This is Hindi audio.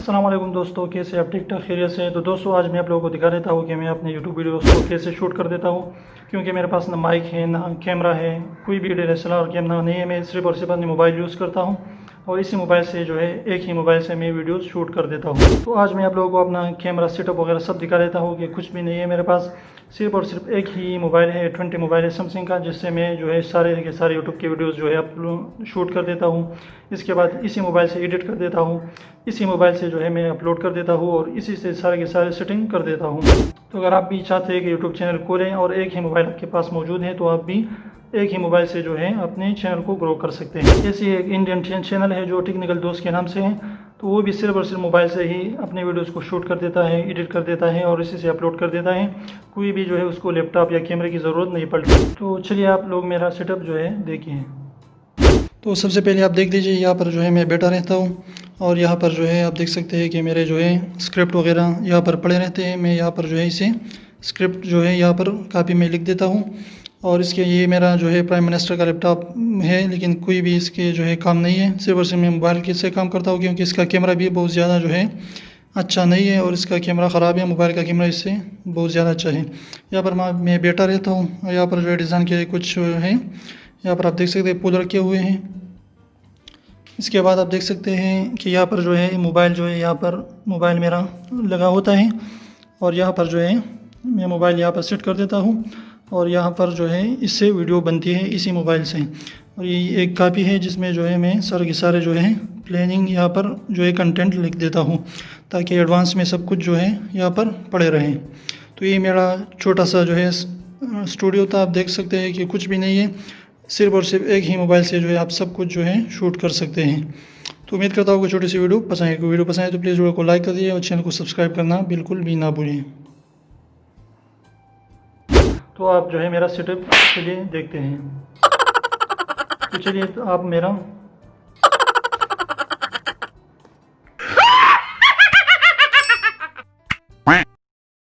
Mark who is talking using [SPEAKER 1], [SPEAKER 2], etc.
[SPEAKER 1] अस्सलाम वालेकुम दोस्तों, कैसे आप? ठीक ठाक खैरियत से? तो दोस्तों आज मैं आप लोगों को दिखा देता हूँ कि मैं अपने यूट्यूब वीडियोस को कैसे शूट कर देता हूँ। क्योंकि मेरे पास ना माइक है ना कैमरा है, कोई भी DSLR कैमरा नहीं है। मैं सिर्फ और सिर्फ अपने मोबाइल यूज़ करता हूँ और इसी मोबाइल से जो है एक ही मोबाइल से मैं वीडियोस शूट कर देता हूँ। तो आज मैं आप लोगों को अपना कैमरा सेटअप वगैरह सब दिखा देता हूँ कि कुछ भी नहीं है मेरे पास, सिर्फ और सिर्फ एक ही मोबाइल है, 20 मोबाइल है सैमसंग का, जिससे मैं जो है सारे के सारे यूट्यूब के वीडियोस जो है अपलोड शूट कर देता हूँ। इसके बाद इसी मोबाइल से एडिट कर देता हूँ, इसी मोबाइल से जो है मैं अपलोड कर देता हूँ और इसी से सारे के सारे सेटिंग कर देता हूँ। तो अगर आप भी चाहते हैं कि यूट्यूब चैनल खोलें और एक ही मोबाइल आपके पास मौजूद है, तो आप भी एक ही मोबाइल से जो है अपने चैनल को ग्रो कर सकते हैं। जैसे एक इंडियन चैनल है जो टेक्निकल दोस्त के नाम से है, तो वो भी सिर्फ और सिर्फ मोबाइल से ही अपने वीडियोस को शूट कर देता है, एडिट कर देता है और इसी से अपलोड कर देता है। कोई भी जो है उसको लैपटॉप या कैमरे की ज़रूरत नहीं पड़ती। तो चलिए आप लोग मेरा सेटअप जो है देखिए। तो सबसे पहले आप देख लीजिए, यहाँ पर जो है मैं बैठा रहता हूँ और यहाँ पर जो है आप देख सकते हैं कि मेरे जो है स्क्रिप्ट वगैरह यहाँ पर पड़े रहते हैं। मैं यहाँ पर जो है इसे स्क्रिप्ट जो है यहाँ पर कापी में लिख देता हूँ। और इसके ये मेरा जो है प्राइम मिनिस्टर का लैपटॉप है, लेकिन कोई भी इसके जो है काम नहीं है, सिर्फ और सिर्फ मैं मोबाइल के से काम करता हूँ क्योंकि इसका कैमरा भी बहुत ज़्यादा जो है अच्छा नहीं है और इसका कैमरा ख़राब है। मोबाइल का कैमरा इससे बहुत ज़्यादा अच्छा है। यहाँ पर मैं बैठा रहता हूँ। यहाँ पर जो है डिज़ाइन के कुछ है, यहाँ पर आप देख सकते हैं पुल रखे हुए हैं। इसके बाद आप देख सकते हैं कि यहाँ पर जो है मोबाइल जो है यहाँ पर मोबाइल मेरा लगा होता है और यहाँ पर जो है मैं मोबाइल यहाँ पर सेट कर देता हूँ और यहाँ पर जो है इससे वीडियो बनती है इसी मोबाइल से। और ये एक कापी है जिसमें जो है मैं सारे के सारे जो है प्लानिंग यहाँ पर जो है कंटेंट लिख देता हूँ ताकि एडवांस में सब कुछ जो है यहाँ पर पड़े रहें। तो ये मेरा छोटा सा जो है स्टूडियो था। आप देख सकते हैं कि कुछ भी नहीं है, सिर्फ और सिर्फ एक ही मोबाइल से जो है आप सब कुछ जो है शूट कर सकते हैं। तो उम्मीद करता हूँ कि छोटी सी वीडियो पसंद है। वीडियो पसंद है तो प्लीज़ वीडियो को लाइक कर दीजिए और चैनल को सब्सक्राइब करना बिल्कुल भी ना भूलें। तो आप जो है मेरा सेटअप चलिए देखते हैं। तो चलिए तो आप मेरा